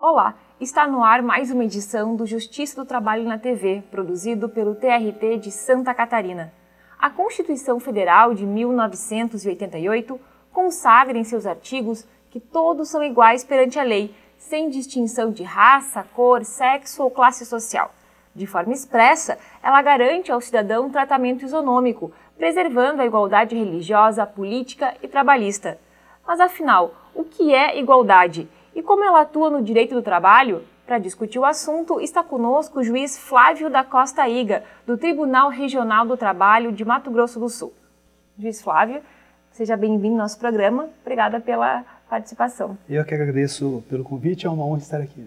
Olá, está no ar mais uma edição do Justiça do Trabalho na TV, produzido pelo TRT de Santa Catarina. A Constituição Federal de 1988 consagra em seus artigos que todos são iguais perante a lei, sem distinção de raça, cor, sexo ou classe social. De forma expressa, ela garante ao cidadão um tratamento isonômico, preservando a igualdade religiosa, política e trabalhista. Mas afinal, o que é igualdade? E como ela atua no direito do trabalho? Para discutir o assunto, está conosco o juiz Flávio da Costa Iga, do Tribunal Regional do Trabalho de Mato Grosso do Sul. Juiz Flávio, seja bem-vindo ao nosso programa. Obrigada pela participação. Eu que agradeço pelo convite, é uma honra estar aqui.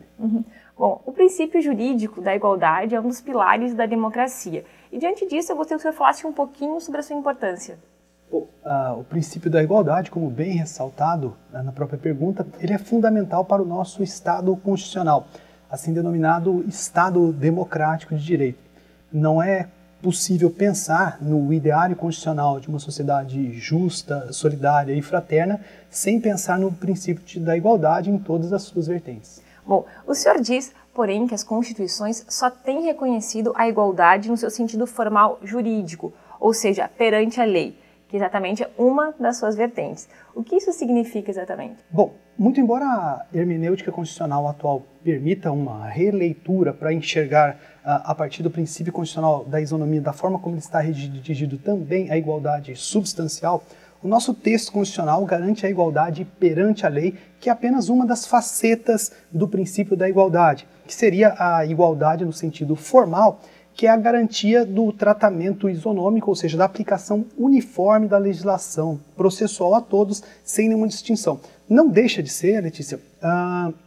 Bom, o princípio jurídico da igualdade é um dos pilares da democracia. E diante disso, eu gostaria que o senhor falasse um pouquinho sobre a sua importância. Bom, o princípio da igualdade, como bem ressaltado na própria pergunta, ele é fundamental para o nosso Estado constitucional, assim denominado Estado democrático de direito. Não é possível pensar no ideário constitucional de uma sociedade justa, solidária e fraterna sem pensar no princípio da igualdade em todas as suas vertentes. Bom, o senhor diz, porém, que as constituições só têm reconhecido a igualdade no seu sentido formal jurídico, ou seja, perante a lei, que é exatamente uma das suas vertentes. O que isso significa exatamente? Bom, muito embora a hermenêutica constitucional atual permita uma releitura para enxergar a partir do princípio constitucional da isonomia, da forma como ele está redigido também a igualdade substancial, o nosso texto constitucional garante a igualdade perante a lei, que é apenas uma das facetas do princípio da igualdade, que seria a igualdade no sentido formal, que é a garantia do tratamento isonômico, ou seja, da aplicação uniforme da legislação processual a todos, sem nenhuma distinção. Não deixa de ser, Letícia,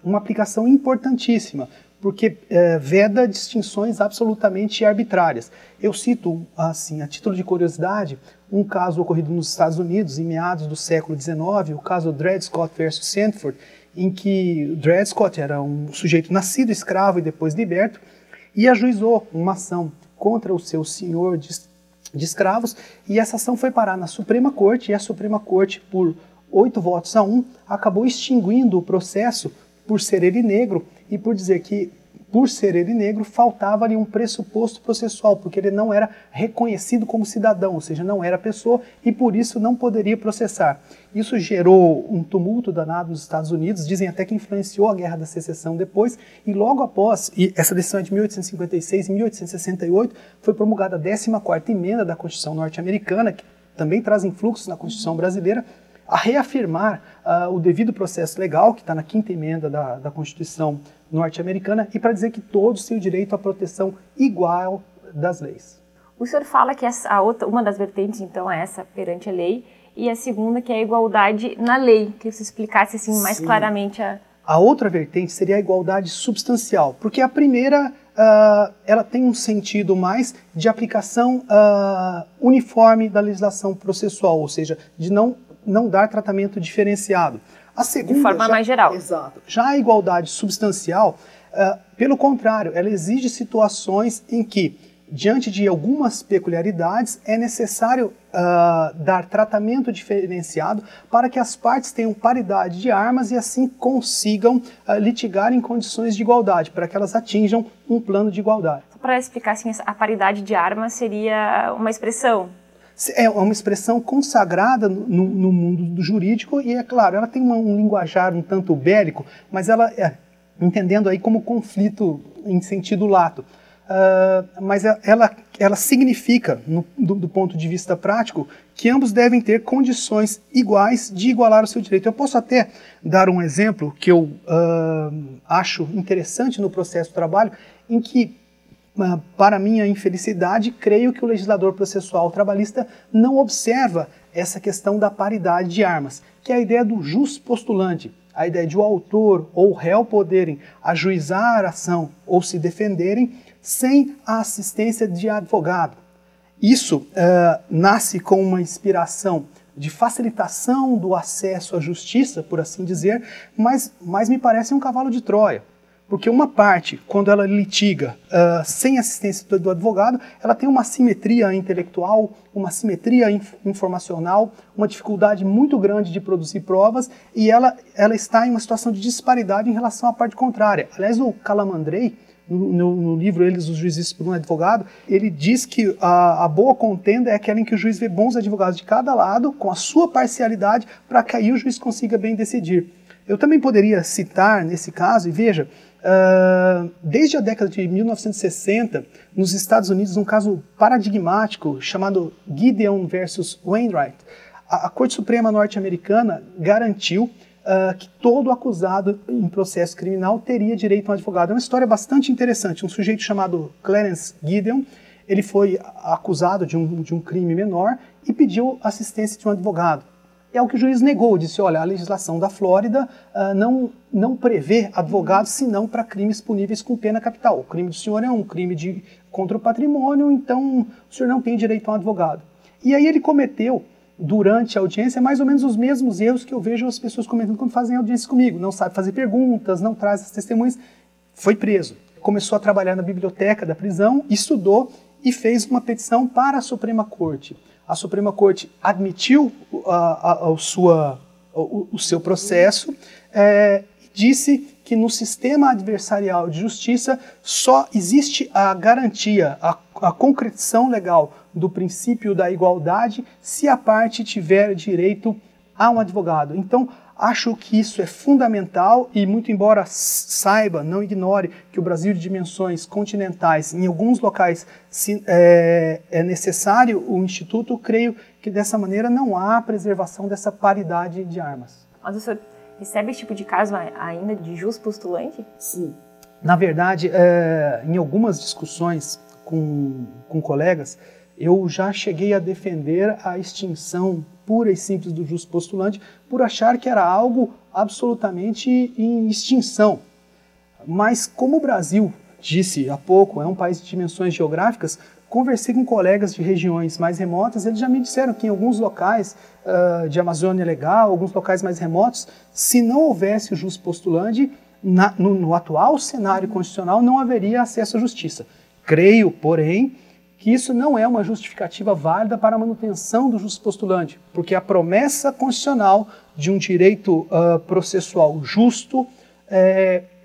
uma aplicação importantíssima, porque veda distinções absolutamente arbitrárias. Eu cito, assim, a título de curiosidade, um caso ocorrido nos Estados Unidos, em meados do século XIX, o caso Dred Scott versus Sandford, em que Dred Scott era um sujeito nascido escravo e depois liberto, e ajuizou uma ação contra o seu senhor de escravos, e essa ação foi parar na Suprema Corte, e a Suprema Corte, por 8-1, acabou extinguindo o processo por ser ele negro, e por dizer que, por ser ele negro, faltava-lhe um pressuposto processual, porque ele não era reconhecido como cidadão, ou seja, não era pessoa, e por isso não poderia processar. Isso gerou um tumulto danado nos Estados Unidos, dizem até que influenciou a Guerra da Secessão depois, e logo após, e essa decisão é de 1856 e 1868, foi promulgada a 14ª emenda da Constituição norte-americana, que também traz influxos na Constituição brasileira, a reafirmar o devido processo legal, que está na 5ª emenda da Constituição norte-americana, e para dizer que todos têm o direito à proteção igual das leis. O senhor fala que uma das vertentes, então, é essa perante a lei, e a segunda que é a igualdade na lei, que você explicasse assim mais claramente A outra vertente seria a igualdade substancial, porque a primeira ela tem um sentido mais de aplicação uniforme da legislação processual, ou seja, de não dar tratamento diferenciado. A segunda, de forma mais geral. Exato. Já a igualdade substancial, pelo contrário, ela exige situações em que, diante de algumas peculiaridades, é necessário dar tratamento diferenciado para que as partes tenham paridade de armas e assim consigam litigar em condições de igualdade, para que elas atinjam um plano de igualdade. Para explicar, assim, a paridade de armas seria uma expressão? É uma expressão consagrada no mundo jurídico e, é claro, ela tem um linguajar um tanto bélico, mas ela entendendo aí como conflito em sentido lato. Mas ela significa, do ponto de vista prático, que ambos devem ter condições iguais de igualar o seu direito. Eu posso até dar um exemplo que eu acho interessante no processo do trabalho, em que, para minha infelicidade, creio que o legislador processual trabalhista não observa essa questão da paridade de armas, que é a ideia do jus postulante, a ideia de o autor ou o réu poderem ajuizar a ação ou se defenderem sem a assistência de advogado. Isso nasce com uma inspiração de facilitação do acesso à justiça, por assim dizer, mas me parece um cavalo de Troia. Porque uma parte, quando ela litiga sem assistência do advogado, ela tem uma assimetria intelectual, uma assimetria informacional, uma dificuldade muito grande de produzir provas, e ela está em uma situação de disparidade em relação à parte contrária. Aliás, o Calamandrei, no livro Eles, os Juízes por um Advogado, ele diz que a boa contenda é aquela em que o juiz vê bons advogados de cada lado, com a sua parcialidade, para que aí o juiz consiga bem decidir. Eu também poderia citar, nesse caso, e veja, desde a década de 1960, nos Estados Unidos, um caso paradigmático chamado Gideon versus Wainwright, a Corte Suprema norte-americana garantiu que todo acusado em processo criminal teria direito a um advogado. É uma história bastante interessante. Um sujeito chamado Clarence Gideon, ele foi acusado de um crime menor e pediu assistência de um advogado. É o que o juiz negou, disse, olha, a legislação da Flórida não prevê advogados senão para crimes puníveis com pena capital. O crime do senhor é um crime contra o patrimônio, então o senhor não tem direito a um advogado. E aí ele cometeu, durante a audiência, mais ou menos os mesmos erros que eu vejo as pessoas cometendo quando fazem audiência comigo. Não sabe fazer perguntas, não traz as testemunhas. Foi preso. Começou a trabalhar na biblioteca da prisão, estudou e fez uma petição para a Suprema Corte. A Suprema Corte admitiu o seu processo e disse que no sistema adversarial de justiça só existe a garantia, a concretização legal do princípio da igualdade se a parte tiver direito a um advogado. Então, acho que isso é fundamental e, muito embora saiba, não ignore que o Brasil de dimensões continentais, em alguns locais é necessário o Instituto, creio que dessa maneira não há preservação dessa paridade de armas. Mas o senhor recebe esse tipo de caso ainda de jus postulante? Sim. Na verdade, em algumas discussões com colegas, eu já cheguei a defender a extinção pura e simples do jus postulante por achar que era algo absolutamente em extinção. Mas como o Brasil, disse há pouco, é um país de dimensões geográficas, conversei com colegas de regiões mais remotas, eles já me disseram que em alguns locais de Amazônia Legal, alguns locais mais remotos, se não houvesse o jus postulante, no atual cenário constitucional não haveria acesso à justiça. Creio, porém, que isso não é uma justificativa válida para a manutenção do jus postulante, porque a promessa constitucional de um direito processual justo,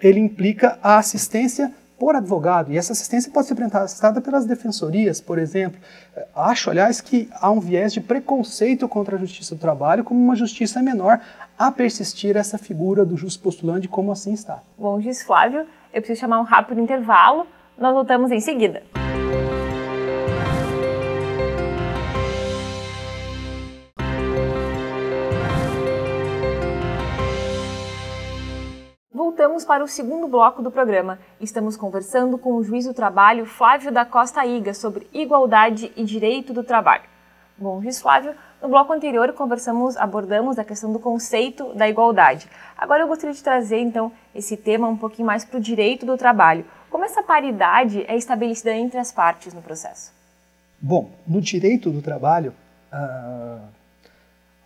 ele implica a assistência por advogado, e essa assistência pode ser prestada pelas defensorias, por exemplo. Acho, aliás, que há um viés de preconceito contra a justiça do trabalho como uma justiça menor a persistir essa figura do jus postulante como assim está. Bom, juiz Flávio, eu preciso chamar um rápido intervalo, nós voltamos em seguida. Voltamos para o segundo bloco do programa. Estamos conversando com o juiz do trabalho Flávio da Costa Iga sobre igualdade e direito do trabalho. Bom, juiz Flávio, no bloco anterior abordamos a questão do conceito da igualdade. Agora eu gostaria de trazer então esse tema um pouquinho mais para o direito do trabalho. Como essa paridade é estabelecida entre as partes no processo? Bom, no direito do trabalho,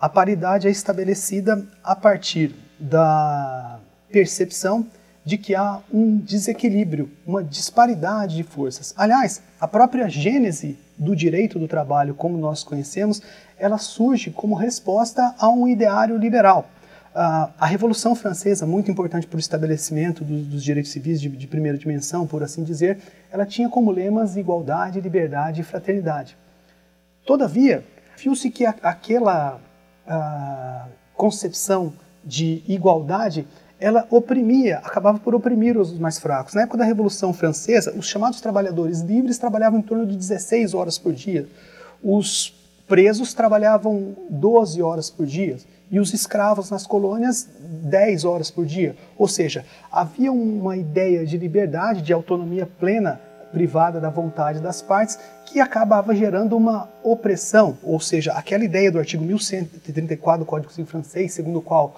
a paridade é estabelecida a partir da percepção de que há um desequilíbrio, uma disparidade de forças. Aliás, a própria gênese do direito do trabalho, como nós conhecemos, ela surge como resposta a um ideário liberal. A Revolução Francesa, muito importante para o estabelecimento dos direitos civis de primeira dimensão, por assim dizer, ela tinha como lemas igualdade, liberdade e fraternidade. Todavia, viu-se que aquela concepção de igualdade ela acabava por oprimir os mais fracos. Na época da Revolução Francesa, os chamados trabalhadores livres trabalhavam em torno de 16 horas por dia. Os presos trabalhavam 12 horas por dia e os escravos nas colônias 10 horas por dia. Ou seja, havia uma ideia de liberdade, de autonomia plena, privada da vontade das partes, que acabava gerando uma opressão, ou seja, aquela ideia do artigo 1134 do Código Civil francês, segundo o qual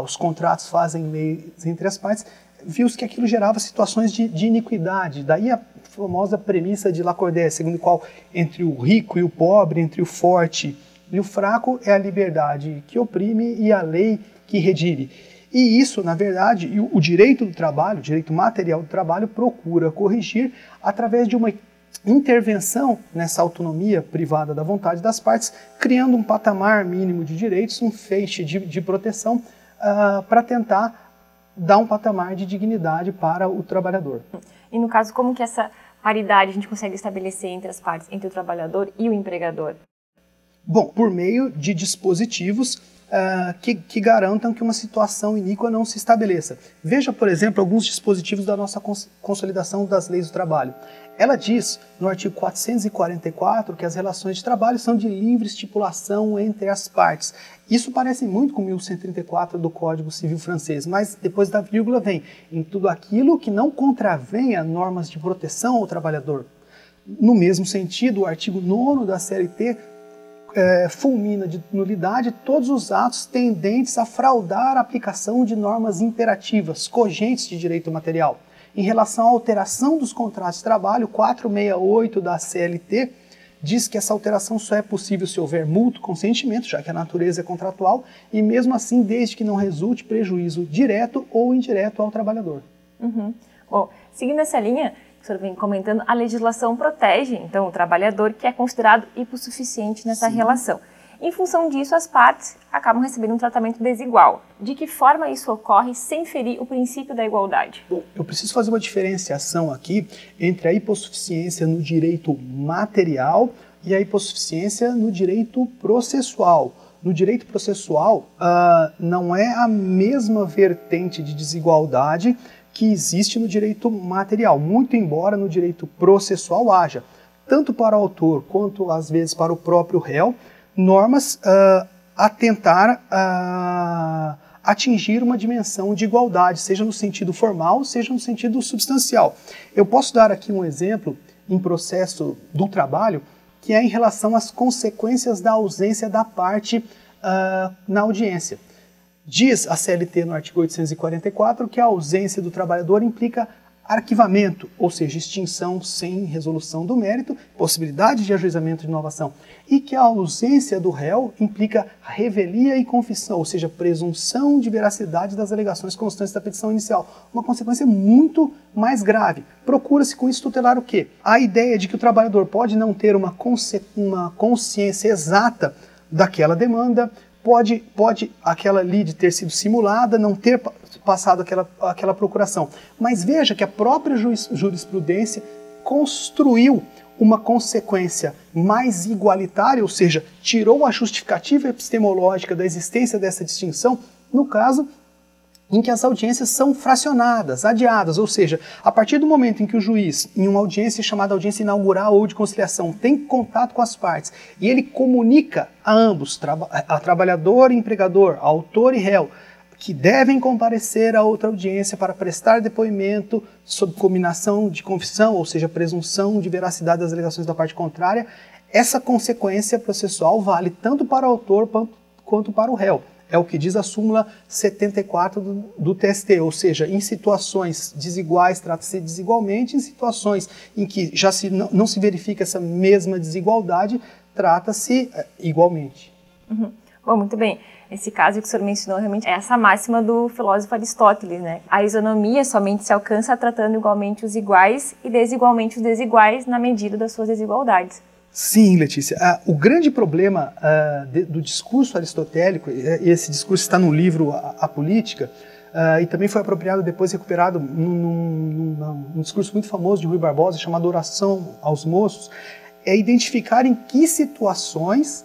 os contratos fazem leis entre as partes, viu-se que aquilo gerava situações de iniquidade. Daí a famosa premissa de Lacordaire, segundo o qual entre o rico e o pobre, entre o forte e o fraco, é a liberdade que oprime e a lei que redime. E isso, na verdade, o direito do trabalho, o direito material do trabalho, procura corrigir através de uma intervenção nessa autonomia privada da vontade das partes, criando um patamar mínimo de direitos, um feixe de proteção para tentar dar um patamar de dignidade para o trabalhador. E no caso, como que essa paridade a gente consegue estabelecer entre as partes, entre o trabalhador e o empregador? Bom, por meio de dispositivos que garantam que uma situação iníqua não se estabeleça. Veja, por exemplo, alguns dispositivos da nossa Consolidação das Leis do Trabalho. Ela diz, no artigo 444, que as relações de trabalho são de livre estipulação entre as partes. Isso parece muito com 1134 do Código Civil francês, mas depois da vírgula vem em tudo aquilo que não contravenha normas de proteção ao trabalhador. No mesmo sentido, o artigo 9º da CLT fulmina de nulidade todos os atos tendentes a fraudar a aplicação de normas imperativas, cogentes de direito material. Em relação à alteração dos contratos de trabalho, 468 da CLT diz que essa alteração só é possível se houver mútuo consentimento, já que a natureza é contratual, e mesmo assim desde que não resulte prejuízo direto ou indireto ao trabalhador. Bom, seguindo essa linha, que o senhor vem comentando, a legislação protege, então, o trabalhador que é considerado hipossuficiente nessa relação. Em função disso, as partes acabam recebendo um tratamento desigual. De que forma isso ocorre sem ferir o princípio da igualdade? Bom, eu preciso fazer uma diferenciação aqui entre a hipossuficiência no direito material e a hipossuficiência no direito processual. No direito processual, não é a mesma vertente de desigualdade que existe no direito material, muito embora no direito processual haja, tanto para o autor quanto às vezes para o próprio réu, normas a tentar atingir uma dimensão de igualdade, seja no sentido formal, seja no sentido substancial. Eu posso dar aqui um exemplo em processo do trabalho, que é em relação às consequências da ausência da parte na audiência. Diz a CLT no artigo 844 que a ausência do trabalhador implica arquivamento, ou seja, extinção sem resolução do mérito, possibilidade de ajuizamento de inovação, e que a ausência do réu implica revelia e confissão, ou seja, presunção de veracidade das alegações constantes da petição inicial. Uma consequência muito mais grave. Procura-se com isso tutelar o quê? A ideia de que o trabalhador pode não ter uma consciência exata daquela demanda, pode aquela lide ter sido simulada, não ter passado aquela procuração. Mas veja que a própria jurisprudência construiu uma consequência mais igualitária, ou seja, tirou a justificativa epistemológica da existência dessa distinção, no caso em que as audiências são fracionadas, adiadas, ou seja, a partir do momento em que o juiz, em uma audiência chamada audiência inaugural ou de conciliação, tem contato com as partes e ele comunica a ambos, a trabalhador e empregador, a autor e réu, que devem comparecer a outra audiência para prestar depoimento sob cominação de confissão, ou seja, presunção de veracidade das alegações da parte contrária, essa consequência processual vale tanto para o autor quanto para o réu. É o que diz a súmula 74 do TST, ou seja, em situações desiguais trata-se desigualmente, em situações em que já não se verifica essa mesma desigualdade, trata-se igualmente. Bom, muito bem. Esse caso que o senhor mencionou realmente é essa máxima do filósofo Aristóteles, né? A isonomia somente se alcança tratando igualmente os iguais e desigualmente os desiguais na medida das suas desigualdades. Sim, Letícia. O grande problema do discurso aristotélico, e esse discurso está no livro A Política, e também foi apropriado depois, recuperado num discurso muito famoso de Rui Barbosa, chamado Oração aos Moços, é identificar em que situações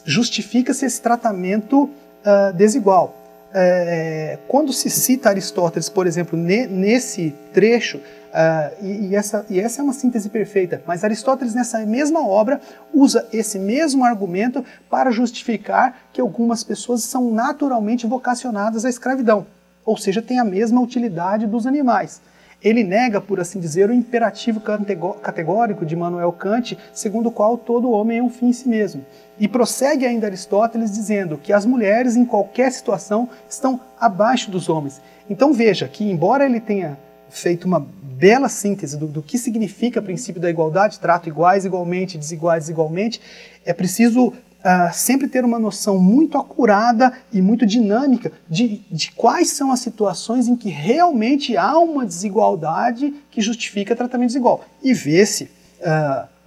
justifica-se esse tratamento desigual. Quando se cita Aristóteles, por exemplo, nesse trecho, e essa é uma síntese perfeita, mas Aristóteles nessa mesma obra usa esse mesmo argumento para justificar que algumas pessoas são naturalmente vocacionadas à escravidão, ou seja, têm a mesma utilidade dos animais. Ele nega, por assim dizer, o imperativo categórico de Immanuel Kant, segundo o qual todo homem é um fim em si mesmo. E prossegue ainda Aristóteles dizendo que as mulheres, em qualquer situação, estão abaixo dos homens. Então veja que, embora ele tenha feito uma bela síntese do que significa o princípio da igualdade, trato iguais igualmente, desiguais igualmente, é preciso sempre ter uma noção muito acurada e muito dinâmica de quais são as situações em que realmente há uma desigualdade que justifica tratamento desigual. E ver-se,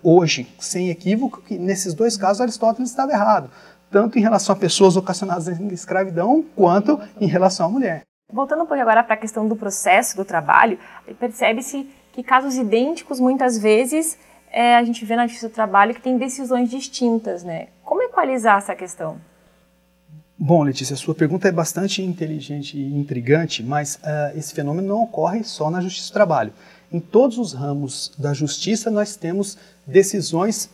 hoje, sem equívoco, que nesses dois casos Aristóteles estava errado, tanto em relação a pessoas ocasionadas em escravidão, quanto em relação à mulher. Voltando um pouco agora para a questão do processo do trabalho, percebe-se que casos idênticos, muitas vezes, a gente vê na Justiça do Trabalho que tem decisões distintas, né? Como equalizar essa questão? Bom, Letícia, a sua pergunta é bastante inteligente e intrigante, mas esse fenômeno não ocorre só na Justiça do Trabalho. Em todos os ramos da justiça nós temos decisões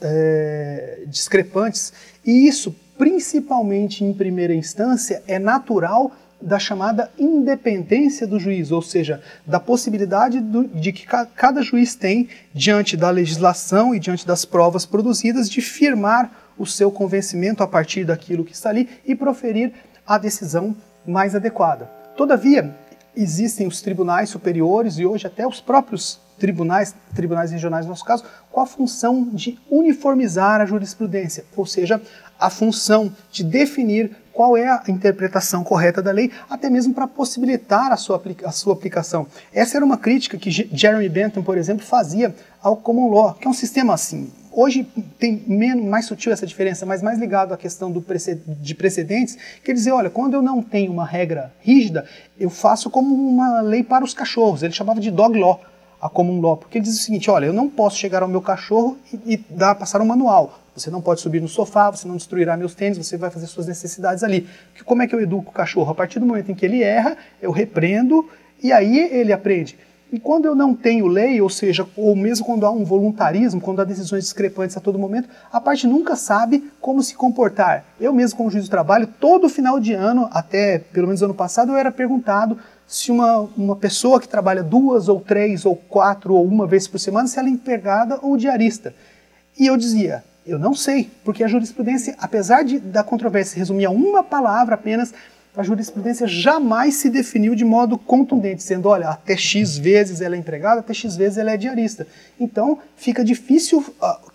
discrepantes, e isso, principalmente em primeira instância, é natural da chamada independência do juiz, ou seja, da possibilidade de que cada juiz tem, diante da legislação e diante das provas produzidas, de firmar o seu convencimento a partir daquilo que está ali e proferir a decisão mais adequada. Todavia, existem os tribunais superiores e hoje até os próprios tribunais regionais, no nosso caso, com a função de uniformizar a jurisprudência, ou seja, a função de definir qual é a interpretação correta da lei, até mesmo para possibilitar a sua aplicação. Essa era uma crítica que Jeremy Bentham, por exemplo, fazia ao Common Law, que é um sistema assim. Hoje tem mais sutil essa diferença, mas mais ligado à questão de precedentes, que ele dizia, olha, quando eu não tenho uma regra rígida, eu faço como uma lei para os cachorros. Ele chamava de dog law, a common law, porque ele diz o seguinte, olha, eu não posso chegar ao meu cachorro e passar um manual. Você não pode subir no sofá, você não destruirá meus tênis, você vai fazer suas necessidades ali. Como é que eu educo o cachorro? A partir do momento em que ele erra, eu repreendo e aí ele aprende. E quando eu não tenho lei, ou seja, ou mesmo quando há um voluntarismo, quando há decisões discrepantes a todo momento, a parte nunca sabe como se comportar. Eu mesmo, como juiz do trabalho, todo final de ano, até pelo menos ano passado, eu era perguntado se uma pessoa que trabalha 2 ou 3 ou 4 ou uma vez por semana, se ela é empregada ou diarista. E eu dizia, eu não sei, porque a jurisprudência, apesar da controvérsia resumir a uma palavra apenas, a jurisprudência jamais se definiu de modo contundente, dizendo, olha, até X vezes ela é empregada, até X vezes ela é diarista. Então, fica difícil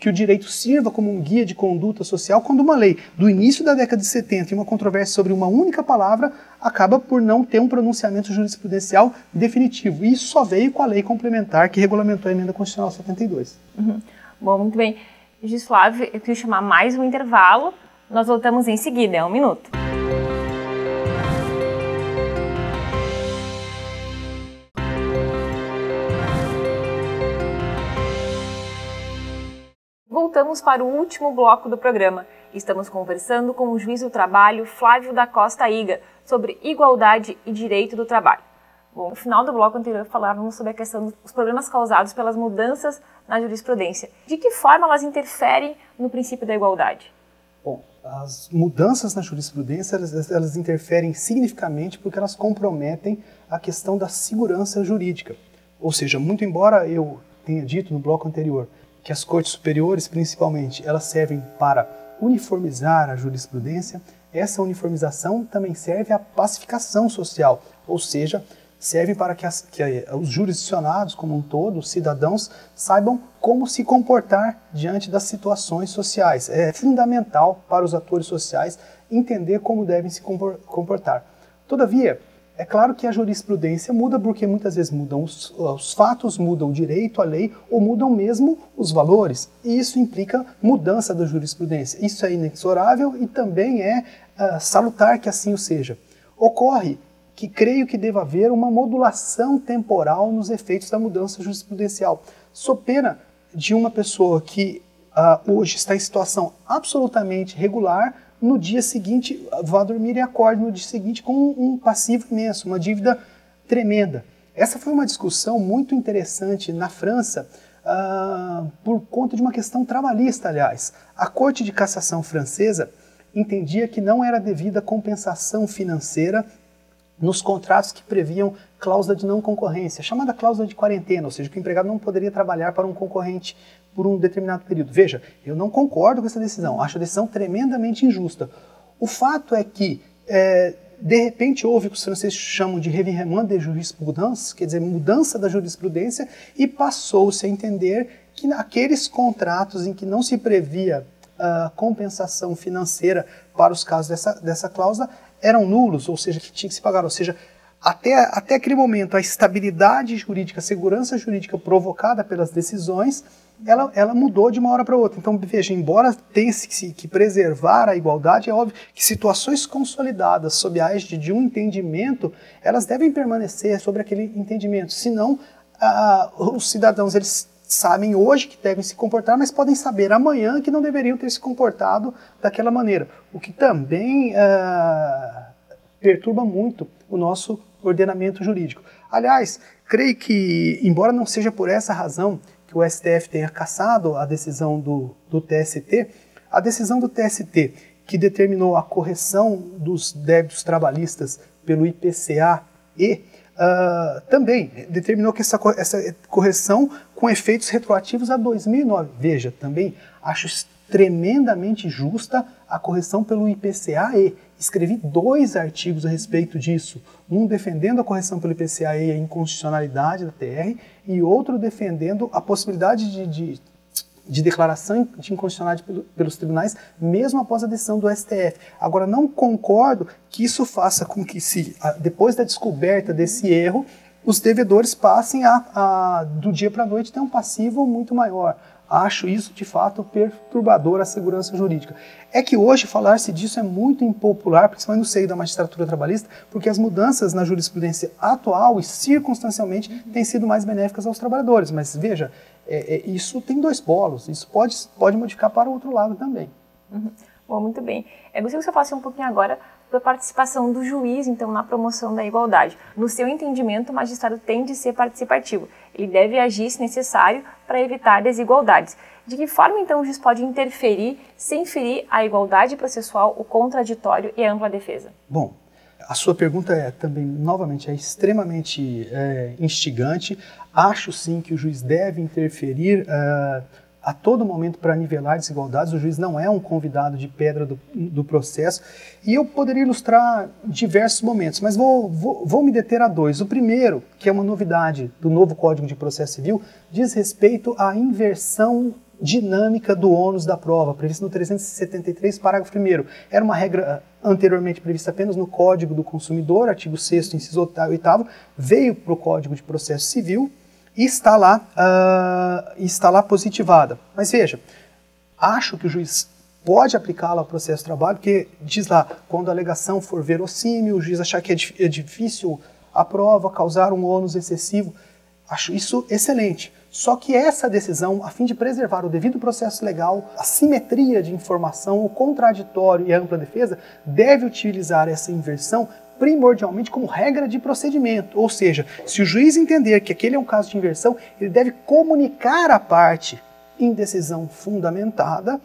que o direito sirva como um guia de conduta social quando uma lei do início da década de 70 e uma controvérsia sobre uma única palavra acaba por não ter um pronunciamento jurisprudencial definitivo. E isso só veio com a lei complementar que regulamentou a Emenda Constitucional 72. Bom, muito bem. Juiz Flávio, eu queria chamar mais um intervalo. Nós voltamos em seguida, 1 minuto. Voltamos para o último bloco do programa. Estamos conversando com o juiz do trabalho, Flávio da Costa Iga, sobre igualdade e direito do trabalho. Bom, no final do bloco anterior falávamos sobre a questão dos problemas causados pelas mudanças na jurisprudência. De que forma elas interferem no princípio da igualdade? Bom, as mudanças na jurisprudência, elas interferem significativamente porque elas comprometem a questão da segurança jurídica. Ou seja, muito embora eu tenha dito no bloco anterior que as cortes superiores, principalmente, elas servem para uniformizar a jurisprudência, essa uniformização também serve à pacificação social, ou seja, serve para que os jurisdicionados como um todo, os cidadãos, saibam como se comportar diante das situações sociais. É fundamental para os atores sociais entender como devem se comportar. Todavia, é claro que a jurisprudência muda porque muitas vezes mudam os fatos, mudam o direito, a lei, ou mudam mesmo os valores. E isso implica mudança da jurisprudência. Isso é inexorável e também é salutar que assim o seja. Ocorre que creio que deva haver uma modulação temporal nos efeitos da mudança jurisprudencial. Sou pena de uma pessoa que hoje está em situação absolutamente regular, no dia seguinte vá dormir e acorde no dia seguinte com um passivo imenso, uma dívida tremenda. Essa foi uma discussão muito interessante na França, por conta de uma questão trabalhista, aliás. A Corte de Cassação francesa entendia que não era devida compensação financeira nos contratos que previam cláusula de não concorrência, chamada cláusula de quarentena, ou seja, que o empregado não poderia trabalhar para um concorrente por um determinado período. Veja, eu não concordo com essa decisão, acho a decisão tremendamente injusta. O fato é que, de repente, houve o que os franceses chamam de revirement de jurisprudence, quer dizer, mudança da jurisprudência, e passou-se a entender que naqueles contratos em que não se previa compensação financeira para os casos dessa cláusula eram nulos, ou seja, que tinha que se pagar. Ou seja, até aquele momento, a estabilidade jurídica, a segurança jurídica provocada pelas decisões, ela mudou de uma hora para outra. Então, veja, embora tenha que preservar a igualdade, é óbvio que situações consolidadas sob a égide de um entendimento, elas devem permanecer sobre aquele entendimento. Senão, os cidadãos, eles sabem hoje que devem se comportar, mas podem saber amanhã que não deveriam ter se comportado daquela maneira. O que também perturba muito o nosso ordenamento jurídico. Aliás, creio que, embora não seja por essa razão que o STF tenha cassado a decisão do TST, a decisão do TST que determinou a correção dos débitos trabalhistas pelo IPCA-E, também determinou que essa correção com efeitos retroativos a 2009. Veja, também acho tremendamente justa a correção pelo IPCA-E. Escrevi 2 artigos a respeito disso, um defendendo a correção pelo IPCA-E e a inconstitucionalidade da TR, e outro defendendo a possibilidade de declaração de inconstitucionalidade pelos tribunais, mesmo após a decisão do STF. Agora, não concordo que isso faça com que, depois da descoberta desse erro, os devedores passem do dia para a noite ter um passivo muito maior. Acho isso, de fato, perturbador à segurança jurídica. É que hoje falar-se disso é muito impopular, principalmente no seio da magistratura trabalhista, porque as mudanças na jurisprudência atual e circunstancialmente têm sido mais benéficas aos trabalhadores. Mas veja, isso tem 2 polos, isso pode modificar para o outro lado também. Uhum. Bom, muito bem. Eu gostaria que você falasse um pouquinho agora da participação do juiz, então, na promoção da igualdade. No seu entendimento, o magistrado tem de ser participativo. Ele deve agir, se necessário, para evitar desigualdades. De que forma, então, o juiz pode interferir sem ferir a igualdade processual, o contraditório e a ampla defesa? Bom, a sua pergunta também, novamente, é extremamente instigante. Acho, sim, que o juiz deve interferir a todo momento para nivelar desigualdades. O juiz não é um convidado de pedra do processo. E eu poderia ilustrar diversos momentos, mas vou me deter a 2. O primeiro, que é uma novidade do novo Código de Processo Civil, diz respeito à inversão dinâmica do ônus da prova, previsto no 373, parágrafo 1º. Era uma regra anteriormente prevista apenas no Código do Consumidor, artigo 6º, inciso 8º, veio para o Código de Processo Civil, e está lá positivada. Mas veja, acho que o juiz pode aplicá-la ao processo de trabalho, porque diz lá, quando a alegação for verossímil, o juiz achar que é difícil a prova, causar um ônus excessivo. Acho isso excelente. Só que essa decisão, a fim de preservar o devido processo legal, a simetria de informação, o contraditório e a ampla defesa, deve utilizar essa inversão primordialmente como regra de procedimento. Ou seja, se o juiz entender que aquele é um caso de inversão, ele deve comunicar à parte em decisão fundamentada,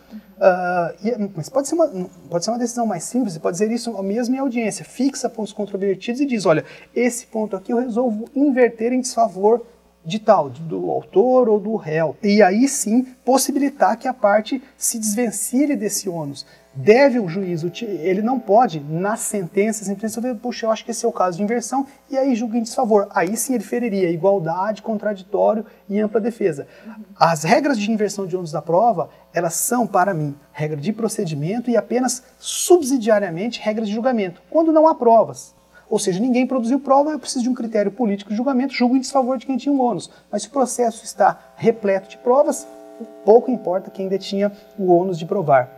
mas pode ser uma decisão mais simples, pode dizer isso mesmo em audiência, fixa pontos controvertidos e diz, olha, esse ponto aqui eu resolvo inverter em desfavor de tal, do autor ou do réu. E aí sim possibilitar que a parte se desvencilhe desse ônus. Deve o juiz, ele não pode, nas sentenças, simplesmente, puxa, eu acho que esse é o caso de inversão, e aí julga em desfavor. Aí sim ele feriria igualdade, contraditório e ampla defesa. As regras de inversão de ônus da prova, elas são, para mim, regra de procedimento e apenas subsidiariamente regras de julgamento, quando não há provas. Ou seja, ninguém produziu prova, eu preciso de um critério político de julgamento, julgo em desfavor de quem tinha um ônus. Mas se o processo está repleto de provas, pouco importa quem detinha o ônus de provar.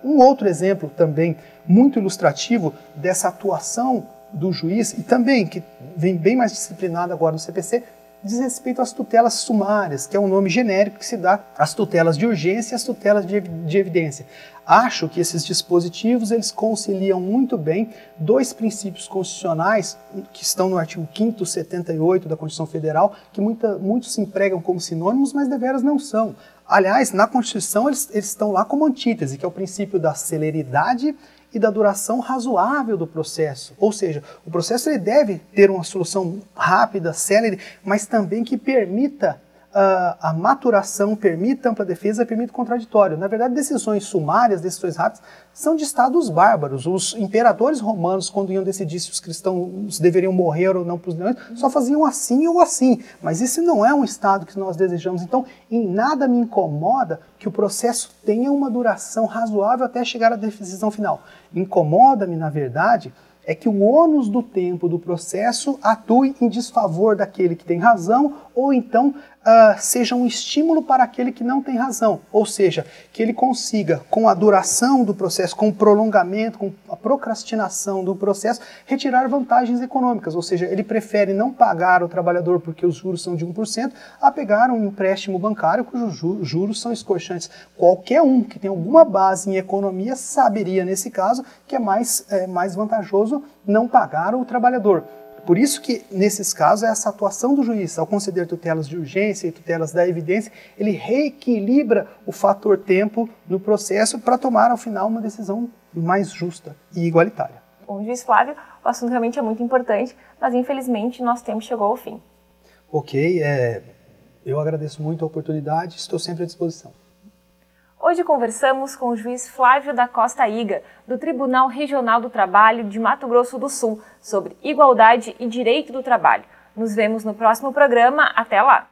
Um outro exemplo também muito ilustrativo dessa atuação do juiz, e também que vem bem mais disciplinado agora no CPC, diz respeito às tutelas sumárias, que é um nome genérico que se dá às tutelas de urgência e às tutelas de evidência. Acho que esses dispositivos eles conciliam muito bem 2 princípios constitucionais que estão no artigo 5º, 78 da Constituição Federal, que muitos se empregam como sinônimos, mas deveras não são. Aliás, na Constituição eles estão lá como antítese, que é o princípio da celeridade e da duração razoável do processo. Ou seja, o processo ele deve ter uma solução rápida, célere, mas também que permita a maturação permite ampla defesa, permite contraditório. Na verdade, decisões sumárias, decisões rápidas, são de estados bárbaros. Os imperadores romanos, quando iam decidir se os cristãos deveriam morrer ou não para os leões, só faziam assim ou assim. Mas isso não é um estado que nós desejamos. Então, em nada me incomoda que o processo tenha uma duração razoável até chegar à decisão final. Incomoda-me, na verdade, é que o ônus do tempo do processo atue em desfavor daquele que tem razão ou então seja um estímulo para aquele que não tem razão. Ou seja, que ele consiga, com a duração do processo, com o prolongamento, com a procrastinação do processo, retirar vantagens econômicas. Ou seja, ele prefere não pagar o trabalhador porque os juros são de 1%, a pegar um empréstimo bancário cujos juros são escorchantes. Qualquer um que tem alguma base em economia saberia, nesse caso, que é mais vantajoso não pagar o trabalhador. Por isso que, nesses casos, essa atuação do juiz, ao conceder tutelas de urgência e tutelas da evidência, ele reequilibra o fator tempo no processo para tomar, ao final, uma decisão mais justa e igualitária. Bom, juiz Flávio, o assunto realmente é muito importante, mas, infelizmente, nosso tempo chegou ao fim. Ok, eu agradeço muito a oportunidade, estou sempre à disposição. Hoje conversamos com o juiz Flávio da Costa Iga, do Tribunal Regional do Trabalho de Mato Grosso do Sul, sobre igualdade e direito do trabalho. Nos vemos no próximo programa. Até lá!